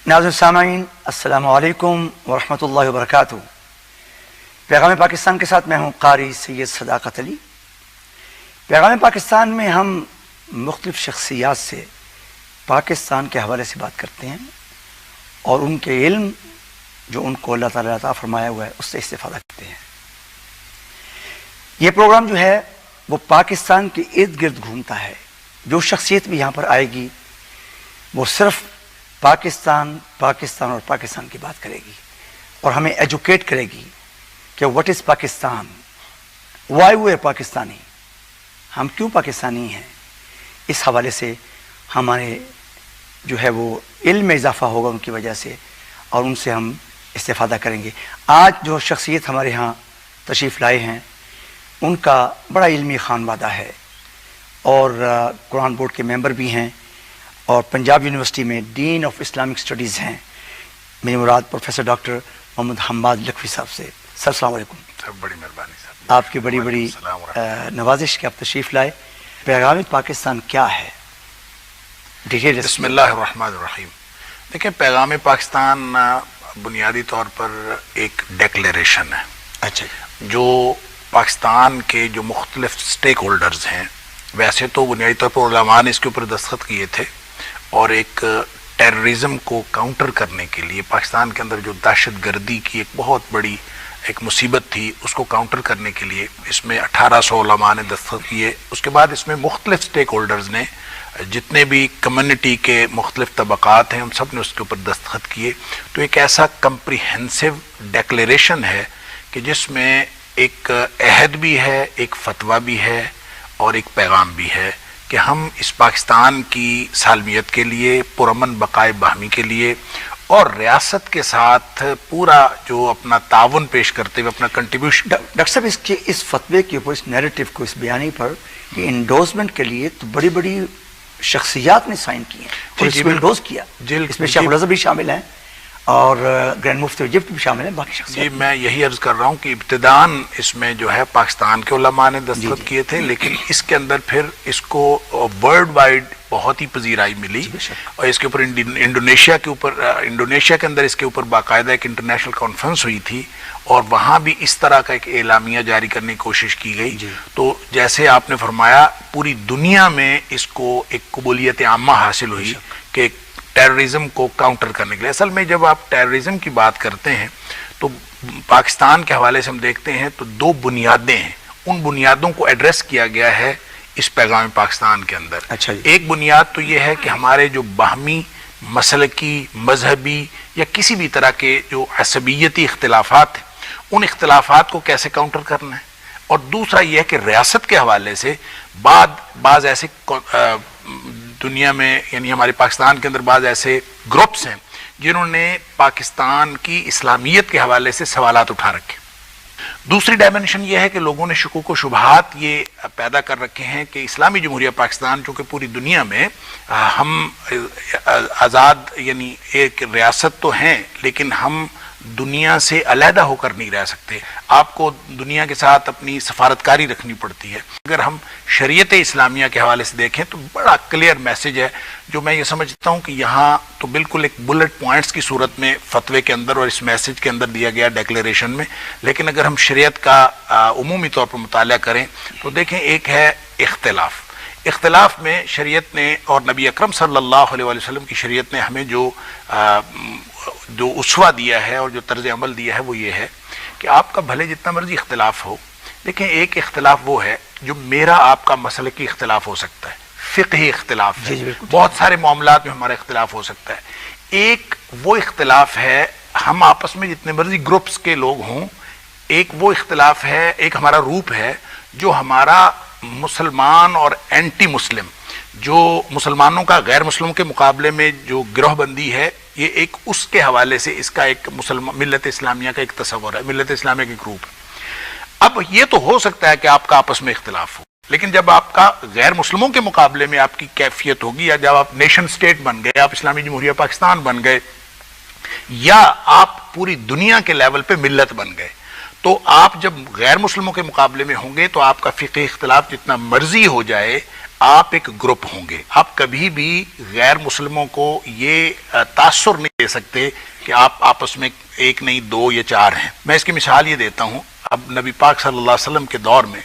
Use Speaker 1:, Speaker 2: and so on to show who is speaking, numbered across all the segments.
Speaker 1: ناظرین سامعین السلام علیکم ورحمۃ اللہ وبرکاتہ۔ پیغام پاکستان کے ساتھ میں ہوں قاری سید صداقت علی۔ پیغام پاکستان میں ہم مختلف شخصیات سے پاکستان کے حوالے سے بات کرتے ہیں اور ان کے علم جو ان کو اللہ تعالیٰ عطا فرمایا ہوا ہے اس سے استفادہ کرتے ہیں۔ یہ پروگرام جو ہے وہ پاکستان کے ارد گرد گھومتا ہے۔ جو شخصیت بھی یہاں پر آئے گی وہ صرف پاکستان اور پاکستان کی بات کرے گی اور ہمیں ایجوکیٹ کرے گی کہ what is Pakistan, why we are Pakistani, ہم کیوں پاکستانی ہیں۔ اس حوالے سے ہمارے جو ہے وہ علم میں اضافہ ہوگا ان کی وجہ سے اور ان سے ہم استفادہ کریں گے۔ آج جو شخصیت ہمارے ہاں تشریف لائے ہیں ان کا بڑا علمی خانوادہ ہے اور قرآن بورڈ کے ممبر بھی ہیں اور پنجاب یونیورسٹی میں ڈین آف اسلامک اسٹڈیز ہیں۔ میری مراد پروفیسر ڈاکٹر محمد حماد لکھوی صاحب سے۔ سر السلام علیکم۔
Speaker 2: سر بڑی مہربانی صاحب،
Speaker 1: آپ کی بڑی بڑی نوازش کہ آپ تشریف لائے۔ پیغام پاکستان کیا ہے؟ ڈیٹیل
Speaker 2: بسم اللہ الرحمن الرحیم۔ دیکھیں، پیغام پاکستان بنیادی طور پر ایک ڈیکلیریشن ہے۔
Speaker 1: اچھا،
Speaker 2: جو پاکستان کے جو مختلف سٹیک ہولڈرز ہیں، ویسے تو بنیادی طور پر علماء نے اس کے اوپر دستخط کیے تھے اور ایک ٹیررزم کو کاؤنٹر کرنے کے لیے پاکستان کے اندر جو دہشت گردی کی ایک بہت بڑی ایک مصیبت تھی اس کو کاؤنٹر کرنے کے لیے اس میں 1800 علماء نے دستخط کیے۔ اس کے بعد اس میں مختلف سٹیک ہولڈرز نے، جتنے بھی کمیونٹی کے مختلف طبقات ہیں، ان سب نے اس کے اوپر دستخط کیے۔ تو ایک ایسا کمپریہنسو ڈیکلیریشن ہے کہ جس میں ایک عہد بھی ہے، ایک فتویٰ بھی ہے اور ایک پیغام بھی ہے کہ ہم اس پاکستان کی سالمیت کے لیے، پرامن بقائے باہمی کے لیے اور ریاست کے ساتھ پورا جو اپنا تعاون پیش کرتے ہوئے اپنا کنٹریبیوشن۔
Speaker 1: ڈاکٹر صاحب اس فتوے کے اوپر، اس نیریٹو کو، اس بیانی پر کہ انڈورسمنٹ کے لیے تو بڑی بڑی شخصیات نے سائن کیے ہیں اور اس کو انڈورس کیا۔ اس میں شیخ الازہر بھی شامل ہیں اور گرینڈ مفتی ایجپٹ بھی شامل ہیں، باقی شخصیات۔
Speaker 2: جی، میں یہی عرض کر رہا ہوں کہ ابتداً اس میں جو ہے پاکستان کے علماء نے دستخط کیے تھے، لیکن اس کے اندر پھر اس کو ورلڈ وائڈ بہت ہی پذیرائی ملی اور اس کے اوپر انڈونیشیا کے اندر اس کے اوپر باقاعدہ ایک انٹرنیشنل کانفرنس ہوئی تھی اور وہاں بھی اس طرح کا ایک اعلامیہ جاری کرنے کی کوشش کی گئی۔ تو جیسے آپ نے فرمایا، پوری دنیا میں اس کو ایک قبولیت عامہ حاصل ہوئی کہ ٹیررزم کو کاؤنٹر کرنے کے لیے۔ اصل میں جب آپ ٹیررزم کی بات کرتے ہیں تو پاکستان کے حوالے سے ہم دیکھتے ہیں تو دو بنیادیں ہیں، ان بنیادوں کو ایڈریس کیا گیا ہے اس پیغام پاکستان کے اندر۔
Speaker 1: اچھا جی۔
Speaker 2: ایک بنیاد تو یہ ہے کہ ہمارے جو باہمی مسلکی، مذہبی یا کسی بھی طرح کے جو عصبیتی اختلافات ہیں، ان اختلافات کو کیسے کاؤنٹر کرنا ہے، اور دوسرا یہ ہے کہ ریاست کے حوالے سے بعض ایسے دنیا میں، یعنی ہمارے پاکستان کے اندر بعض ایسے گروپس ہیں جنہوں نے پاکستان کی اسلامیت کے حوالے سے سوالات اٹھا رکھے۔ دوسری ڈائمنشن یہ ہے کہ لوگوں نے شکوک و شبہات یہ پیدا کر رکھے ہیں کہ اسلامی جمہوریہ پاکستان، چونکہ پوری دنیا میں ہم آزاد یعنی ایک ریاست تو ہیں لیکن ہم دنیا سے علیحدہ ہو کر نہیں رہ سکتے، آپ کو دنیا کے ساتھ اپنی سفارتکاری رکھنی پڑتی ہے۔ اگر ہم شریعت اسلامیہ کے حوالے سے دیکھیں تو بڑا کلیئر میسج ہے، جو میں یہ سمجھتا ہوں کہ یہاں تو بالکل ایک بلٹ پوائنٹس کی صورت میں فتوے کے اندر اور اس میسج کے اندر دیا گیا ڈیکلیریشن میں، لیکن اگر ہم شریعت کا عمومی طور پر مطالعہ کریں تو دیکھیں، ایک ہے اختلاف میں شریعت نے اور نبی اکرم صلی اللہ علیہ وسلم کی شریعت نے ہمیں جو اسوہ دیا ہے اور جو طرز عمل دیا ہے وہ یہ ہے کہ آپ کا بھلے جتنا مرضی اختلاف ہو، دیکھیں ایک اختلاف وہ ہے جو میرا آپ کا مسلکی اختلاف ہو سکتا ہے، فقہی اختلاف ہے، بہت سارے معاملات میں ہمارا اختلاف ہو سکتا ہے۔ ایک وہ اختلاف ہے ہم آپس میں جتنے مرضی گروپس کے لوگ ہوں، ایک وہ اختلاف ہے، ایک ہمارا روپ ہے جو ہمارا مسلمان اور اینٹی مسلم، جو مسلمانوں کا غیر مسلموں کے مقابلے میں جو گروہ بندی ہے، یہ ایک اس کے حوالے سے اس کا ایک ملت اسلامیہ کا ایک تصور ہے، ملت اسلامیہ کے گروپ ہے۔ اب یہ تو ہو سکتا ہے کہ آپ کا آپس میں اختلاف ہو، لیکن جب آپ کا غیر مسلموں کے مقابلے میں آپ کی کیفیت ہوگی، یا جب آپ نیشن سٹیٹ بن گئے، آپ اسلامی جمہوریہ پاکستان بن گئے، یا آپ پوری دنیا کے لیول پہ ملت بن گئے، تو آپ جب غیر مسلموں کے مقابلے میں ہوں گے تو آپ کا فقہی اختلاف جتنا مرضی ہو جائے، آپ ایک گروپ ہوں گے. آپ کبھی بھی غیر مسلموں کو یہ تاثر نہیں دے سکتے کہ آپ آپس میں ایک نہیں دو یا چار ہیں. میں اس کی مثال یہ دیتا ہوں. اب نبی پاک صلی اللہ علیہ وسلم کے دور میں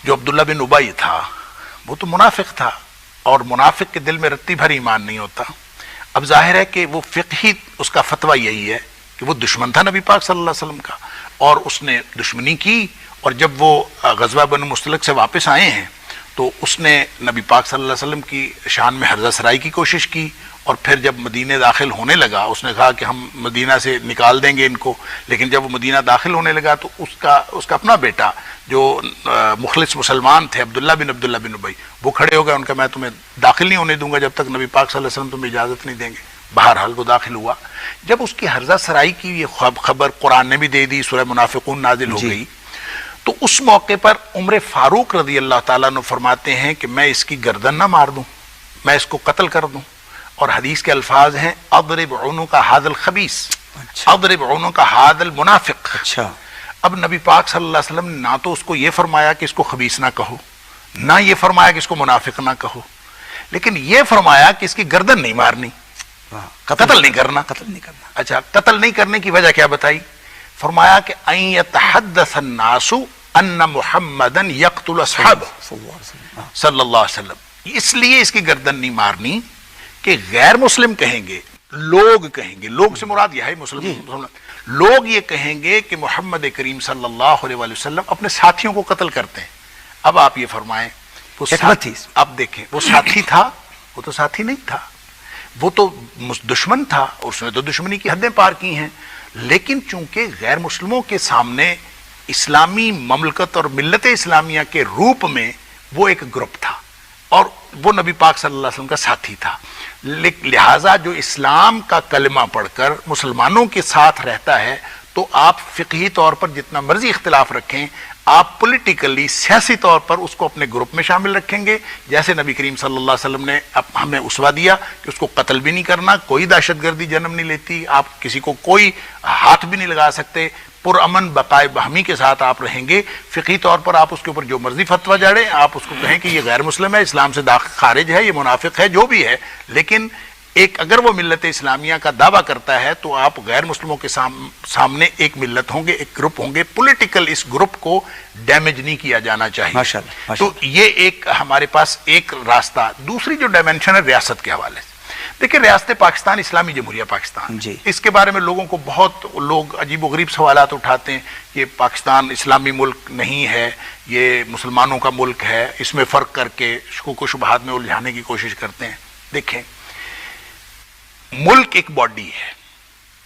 Speaker 2: جو عبداللہ بن ابی تھا وہ تو منافق تھا, اور منافق کے دل میں رتی بھر ایمان نہیں ہوتا. اب ظاہر ہے کہ وہ فقہی اس کا فتویٰ یہی ہے کہ وہ دشمن تھا نبی پاک صلی اللہ علیہ وسلم کا, اور اس نے دشمنی کی, اور جب وہ غزوہ بنو مستلق سے واپس آئے ہیں تو اس نے نبی پاک صلی اللہ علیہ وسلم کی شان میں ہرزہ سرائی کی کوشش کی, اور پھر جب مدینہ داخل ہونے لگا اس نے کہا کہ ہم مدینہ سے نکال دیں گے ان کو. لیکن جب وہ مدینہ داخل ہونے لگا تو اس کا اپنا بیٹا جو مخلص مسلمان تھے عبداللہ بن ابی, وہ کھڑے ہو گئے, ان کا میں تمہیں داخل نہیں ہونے دوں گا جب تک نبی پاک صلی اللہ علیہ وسلم تمہیں اجازت نہیں دیں گے. بہرحال وہ داخل ہوا. جب اس کی ہرزہ سرائی کی یہ خبر قرآن نے بھی دے دی, سورہ منافقون نازل ہو گئی, تو اس موقع پر عمر فاروق رضی اللہ تعالیٰ عنہ فرماتے ہیں کہ میں اس کی گردن نہ مار دوں, میں اس کو قتل کر دوں. اور حدیث کے الفاظ ہیں اضرب عنق ھذا الخبیث, اضرب عنق ھذا المنافق. اب نبی پاک صلی اللہ علیہ وسلم نے نہ تو اس کو یہ فرمایا کہ اس کو خبیث نہ کہو, نہ یہ فرمایا کہ اس کو منافق نہ کہو, لیکن یہ فرمایا کہ اس کی گردن نہیں مارنی, قتل نہیں کرنا. اچھا, قتل نہیں کرنے کی وجہ کیا بتائی؟ فرمایا کہ ان یتحدث الناس ان محمدا یقتل اصحابہ صلی اللہ علیہ وسلم. اس لیے اس کی گردن نہیں مارنی کہ غیر مسلم کہیں گے, لوگ کہیں گے, لوگ سے مراد یہ ہے مسلم, لوگ یہ کہیں گے کہ محمد کریم صلی اللہ علیہ وسلم اپنے ساتھیوں کو قتل کرتے ہیں. اب آپ یہ فرمائیں, اب دیکھیں وہ ساتھی تھا, وہ تو ساتھی نہیں تھا, وہ تو دشمن تھا, اور اس نے تو دشمنی کی حدیں پار کی ہیں. لیکن چونکہ غیر مسلموں کے سامنے اسلامی مملکت اور ملت اسلامیہ کے روپ میں وہ ایک گروپ تھا, اور وہ نبی پاک صلی اللہ علیہ وسلم کا ساتھی تھا, لہٰذا جو اسلام کا کلمہ پڑھ کر مسلمانوں کے ساتھ رہتا ہے تو آپ فقہی طور پر جتنا مرضی اختلاف رکھیں, آپ پولیٹیکلی سیاسی طور پر اس کو اپنے گروپ میں شامل رکھیں گے. جیسے نبی کریم صلی اللہ علیہ وسلم نے ہمیں اسوہ دیا کہ اس کو قتل بھی نہیں کرنا, کوئی دہشت گردی جنم نہیں لیتی, آپ کسی کو کوئی ہاتھ بھی نہیں لگا سکتے, پرامن بقائے باہمی کے ساتھ آپ رہیں گے. فقہی طور پر آپ اس کے اوپر جو مرضی فتویٰ جاڑیں, آپ اس کو کہیں کہ یہ غیر مسلم ہے, اسلام سے خارج ہے, یہ منافق ہے, جو بھی ہے, لیکن ایک اگر وہ ملت اسلامیہ کا دعویٰ کرتا ہے تو آپ غیر مسلموں کے سامنے ایک ملت ہوں گے, ایک گروپ ہوں گے. پولیٹیکل اس گروپ کو ڈیمیج نہیں کیا جانا چاہیے. تو یہ ایک ہمارے پاس ایک راستہ. دوسری جو ڈائمنشن ہے ریاست کے حوالے سے, دیکھیں ریاست پاکستان اسلامی جمہوریہ پاکستان, اس کے بارے میں لوگوں کو بہت لوگ عجیب و غریب سوالات اٹھاتے ہیں کہ پاکستان اسلامی ملک نہیں ہے, یہ مسلمانوں کا ملک ہے, اس میں فرق کر کے شکوک و شبہات میں الجھانے کی کوشش کرتے ہیں. دیکھیں, ملک ایک باڈی ہے,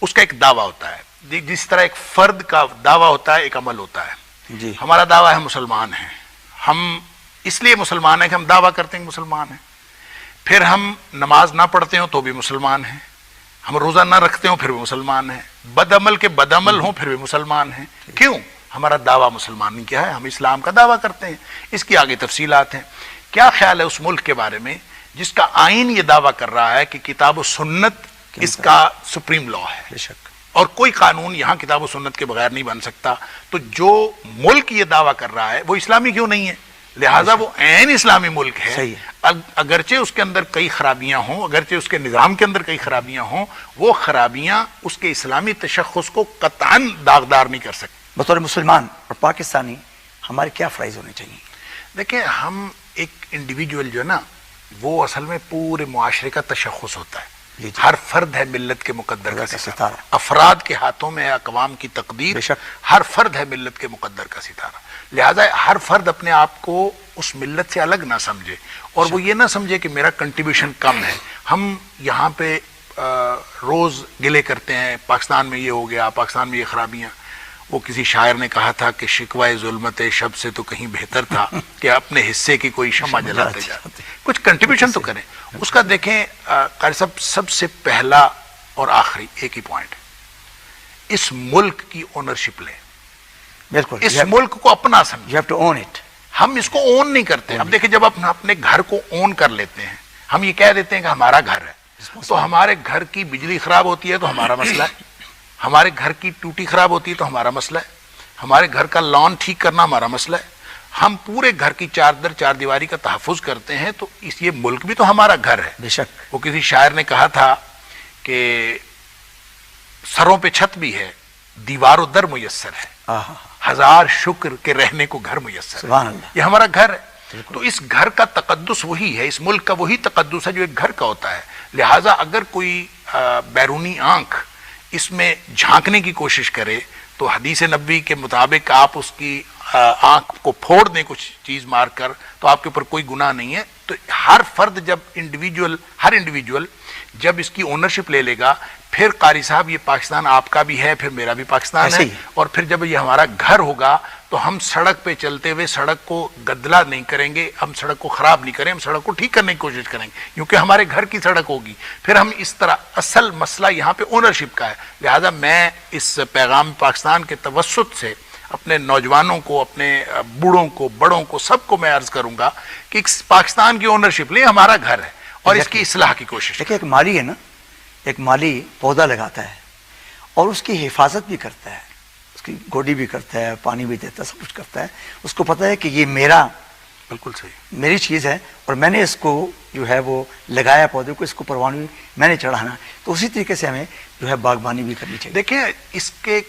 Speaker 2: اس کا ایک دعویٰ ہوتا ہے, جس طرح ایک فرد کا دعویٰ ہوتا ہے, ایک عمل ہوتا ہے. ہمارا دعویٰ ہے مسلمان ہیں, ہم اس لیے مسلمان ہیں کہ ہم دعویٰ کرتے ہیں کہ مسلمان ہیں, پھر ہم نماز نہ پڑھتے ہوں تو بھی مسلمان ہیں, ہم روزہ نہ رکھتے ہوں پھر بھی مسلمان ہیں, بد عمل کے بد عمل ہوں پھر بھی مسلمان ہیں. کیوں؟ ہمارا دعویٰ مسلمان کیا ہے, ہم اسلام کا دعویٰ کرتے ہیں. اس کی آگے تفصیلات ہیں. کیا خیال ہے اس ملک کے بارے میں جس کا آئین یہ دعویٰ کر رہا ہے کہ کتاب و سنت اس کا سپریم لا ہے, بے شک, اور کوئی قانون یہاں کتاب و سنت کے بغیر نہیں بن سکتا؟ تو جو ملک یہ دعویٰ کر رہا ہے وہ اسلامی کیوں نہیں ہے؟ لہٰذا وہ عین اسلامی ملک ہے, اگرچہ اس کے اندر کئی خرابیاں ہوں, اگرچہ اس کے نظام کے اندر کئی خرابیاں ہوں, وہ خرابیاں اس کے اسلامی تشخص کو قطعاً داغدار نہیں کر سکتی.
Speaker 1: بطور مسلمان اور پاکستانی ہمارے کیا فرائض ہونے چاہیے؟
Speaker 2: دیکھیں, ہم ایک انڈیویجول جو ہے نا, وہ اصل میں پورے معاشرے کا تشخص ہوتا ہے. ہر فرد ہے ملت کے مقدر کا ستارہ, افراد کے ہاتھوں میں ہے اقوام کی تقدیر, ہر فرد ہے ملت کے مقدر کا ستارہ. لہذا ہر فرد اپنے آپ کو اس ملت سے الگ نہ سمجھے, اور وہ یہ نہ سمجھے کہ میرا کنٹریبیوشن کم ہے. ہم یہاں پہ روز گلے کرتے ہیں, پاکستان میں یہ ہو گیا, پاکستان میں یہ خرابیاں. وہ کسی شاعر نے کہا تھا کہ شکوائے ظلمت شب سے تو کہیں بہتر تھا کہ اپنے حصے کی کوئی شمع جلاتے جاتے, کچھ کنٹریبیوشن تو کریں. اس کا دیکھیں قاری صاحب, سب سے پہلا اور آخری ایک ہی پوائنٹ ہے, اس ملک کی اونرشپ لیں. بالکل, اس ملک کو اپنا سمجھیں. You have to own it. ہم اس کو اون نہیں کرتے. اب دیکھیں, جب اپنا اپنے گھر کو اون کر لیتے ہیں, ہم یہ کہہ دیتے ہیں کہ ہمارا گھر ہے, تو ہمارے گھر کی بجلی خراب ہوتی ہے تو ہمارا مسئلہ ہے, ہمارے گھر کی ٹوٹی خراب ہوتی ہے تو ہمارا مسئلہ ہے, ہمارے گھر کا لان ٹھیک کرنا ہمارا مسئلہ ہے, ہم پورے گھر کی چار در چار دیواری کا تحفظ کرتے ہیں تو یہ ملک بھی تو ہمارا گھر ہے.
Speaker 1: بے شک.
Speaker 2: وہ کسی شاعر نے کہا تھا کہ سروں پہ چھت بھی ہے، دیوار و در میسر ہے، ہزار شکر کے رہنے کو گھر میسر ہے.
Speaker 1: سبحان اللہ.
Speaker 2: یہ ہمارا گھر ہے. تو اس گھر کا تقدس وہی ہے، اس ملک کا وہی تقدس ہے جو ایک گھر کا ہوتا ہے. لہٰذا اگر کوئی بیرونی آنکھ اس میں جھانکنے کی کوشش کرے تو حدیث نبوی کے مطابق آپ اس کی آنکھ کو پھوڑ دیں کچھ چیز مار کر تو آپ کے اوپر کوئی گناہ نہیں ہے. تو ہر فرد جب ہر انڈیویجول جب اس کی اونرشپ لے لے گا، پھر قاری صاحب یہ پاکستان آپ کا بھی ہے، پھر میرا بھی پاکستان ہے، اور پھر جب یہ ہمارا گھر ہوگا تو ہم سڑک پہ چلتے ہوئے سڑک کو گدلا نہیں کریں گے، ہم سڑک کو خراب نہیں کریں، ہم سڑک کو ٹھیک کرنے کی کوشش کریں گے کیونکہ ہمارے گھر کی سڑک ہوگی. پھر ہم اس طرح اصل مسئلہ یہاں پہ اونرشپ کا ہے. لہذا میں اس پیغام پاکستان کے توسط سے اپنے نوجوانوں کو، اپنے بوڑھوں کو، بڑوں کو، سب کو میں عرض کروں گا کہ پاکستان کی اونرشپ لیں، ہمارا گھر ہے، اور اس کی اصلاح کی کوشش.
Speaker 1: دیکھیں ایک مالی ہے نا، ایک مالی پودا لگاتا ہے اور اس کی حفاظت بھی کرتا ہے، اس کی گوڈی بھی کرتا ہے، پانی بھی دیتا ہے، سب کچھ کرتا ہے. اس کو پتہ ہے کہ یہ میرا
Speaker 2: بالکل صحیح
Speaker 1: میری چیز ہے اور میں نے اس کو جو ہے وہ لگایا پودے کو، اس کو پروان میں نے چڑھانا. تو اسی طریقے سے ہمیں جو ہے باغبانی بھی کرنی چاہیے.
Speaker 2: دیکھیں اس کے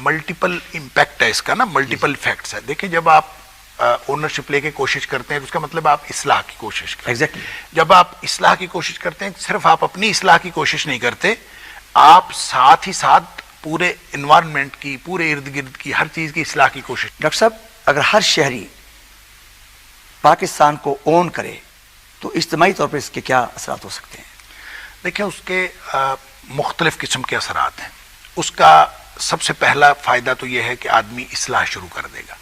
Speaker 2: ملٹیپل امپیکٹ ہے، اس کا نا ملٹیپل فیکٹس ہے. دیکھیں جب آپ اونرشپ لے کے کوشش کرتے ہیں تو اس کا مطلب آپ اصلاح کی کوشش کرتے ہیں.
Speaker 1: ایگزیکٹلی.
Speaker 2: جب آپ اصلاح کی کوشش کرتے ہیں صرف آپ اپنی اصلاح کی کوشش نہیں کرتے، آپ ساتھ ہی ساتھ پورے انوائرمنٹ کی، پورے ارد گرد کی ہر چیز کی اصلاح کی کوشش.
Speaker 1: ڈاکٹر صاحب اگر ہر شہری پاکستان کو اون کرے تو اجتماعی طور پر اس کے کیا اثرات ہو سکتے ہیں؟
Speaker 2: دیکھیں اس کے مختلف قسم کے اثرات ہیں. اس کا سب سے پہلا فائدہ تو یہ ہے کہ آدمی اصلاح شروع کر دے گا.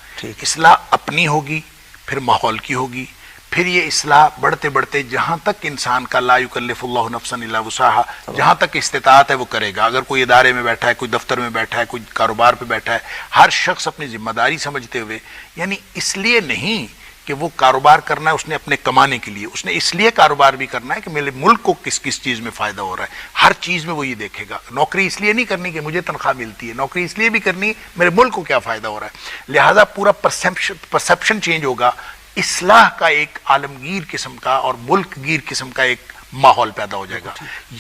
Speaker 2: اصلاح اپنی ہوگی، پھر ماحول کی ہوگی، پھر یہ اصلاح بڑھتے بڑھتے جہاں تک انسان کا لا یکلف اللہ نفسا الا وسعها، جہاں تک استطاعت ہے وہ کرے گا. اگر کوئی ادارے میں بیٹھا ہے، کوئی دفتر میں بیٹھا ہے، کوئی کاروبار پہ بیٹھا ہے، ہر شخص اپنی ذمہ داری سمجھتے ہوئے، یعنی اس لیے نہیں کہ وہ کاروبار کرنا ہے اس نے اپنے کمانے کے لیے، اس نے اس لیے کاروبار بھی کرنا ہے کہ میرے ملک کو کس کس چیز میں فائدہ ہو رہا ہے. ہر چیز میں وہ یہ دیکھے گا. نوکری اس لیے نہیں کرنی کہ مجھے تنخواہ ملتی ہے، نوکری اس لیے بھی کرنی میرے ملک کو کیا فائدہ ہو رہا ہے. لہٰذا پورا پرسیپشن چینج ہوگا. اصلاح کا ایک عالمگیر قسم کا اور ملک گیر قسم کا ایک ماحول پیدا ہو جائے گا.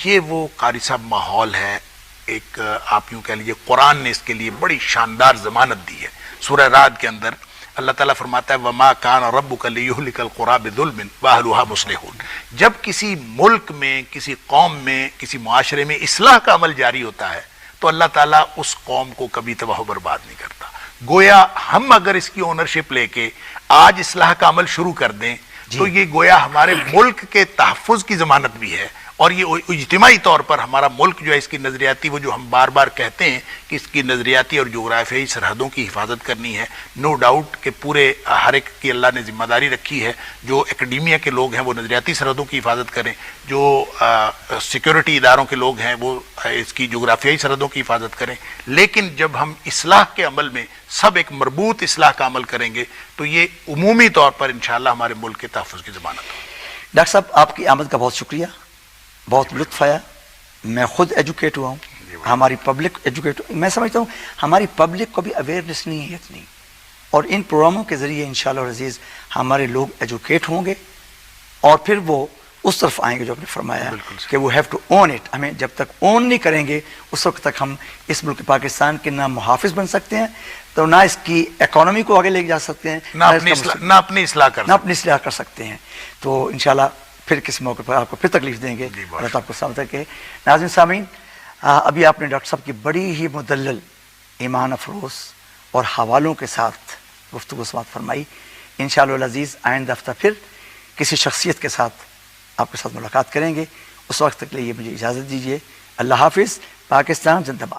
Speaker 2: یہ وہ قاری صاحب ماحول ہے، ایک آپ یوں کہہ لیجیے قرآن نے اس کے لیے بڑی شاندار ضمانت دی ہے. سورہ رعد کے اندر اللہ تعالیٰ فرماتا ہے وَمَا كَانَ رَبُّكَ لِيُهْلِكَ الْقُرَىٰ بِظُلْمٍ وَأَهْلُهَا مُصْلِحُونَ. جب کسی ملک میں، کسی قوم میں، کسی معاشرے میں اصلاح کا عمل جاری ہوتا ہے تو اللہ تعالیٰ اس قوم کو کبھی تباہ و برباد نہیں کرتا. گویا ہم اگر اس کی اونرشپ لے کے آج اصلاح کا عمل شروع کر دیں تو یہ گویا ہمارے ملک کے تحفظ کی ضمانت بھی ہے، اور یہ اجتماعی طور پر ہمارا ملک جو ہے اس کی نظریاتی، وہ جو ہم بار بار کہتے ہیں کہ اس کی نظریاتی اور جغرافیائی سرحدوں کی حفاظت کرنی ہے. نو ڈاؤٹ کہ پورے ہر ایک کی اللہ نے ذمہ داری رکھی ہے. جو اکیڈیمیا کے لوگ ہیں وہ نظریاتی سرحدوں کی حفاظت کریں، جو سیکیورٹی اداروں کے لوگ ہیں وہ اس کی جغرافیائی سرحدوں کی حفاظت کریں. لیکن جب ہم اصلاح کے عمل میں سب ایک مربوط اصلاح کا عمل کریں گے تو یہ عمومی طور پر انشاءاللہ ہمارے ملک کے تحفظ کی ضمانت ہوگی.
Speaker 1: ڈاکٹر صاحب آپ کی آمد کا بہت شکریہ، بہت لطف آیا. میں خود ایجوکیٹ ہوا ہوں، ہماری پبلک ایجوکیٹ، میں سمجھتا ہوں ہماری پبلک کو بھی اویئرنیس نہیں ہے اتنی، اور ان پروگراموں کے ذریعے انشاءاللہ عزیز ہمارے لوگ ایجوکیٹ ہوں گے اور پھر وہ اس طرف آئیں گے جو آپ نے فرمایا کہ وہ ہیو ٹو اون اٹ. ہمیں جب تک اون نہیں کریں گے اس وقت تک ہم اس ملک پاکستان کے نہ محافظ بن سکتے ہیں، تو نہ اس کی اکانومی کو آگے لے جا سکتے ہیں، نہ اپنی اصلاح کر سکتے ہیں. تو انشاءاللہ پھر کس موقع پر آپ کو پھر تکلیف دیں گے. اللہ آپ کو سلامت رکھے. ناظرین سامعین، ابھی آپ نے ڈاکٹر صاحب کی بڑی ہی مدلل، ایمان افروز اور حوالوں کے ساتھ گفتگو سماعت فرمائی. انشاءاللہ العزیز آئندہ ہفتہ پھر کسی شخصیت کے ساتھ آپ کے ساتھ ملاقات کریں گے. اس وقت تک کے لیے مجھے اجازت دیجیے. اللہ حافظ. پاکستان زندہ باد.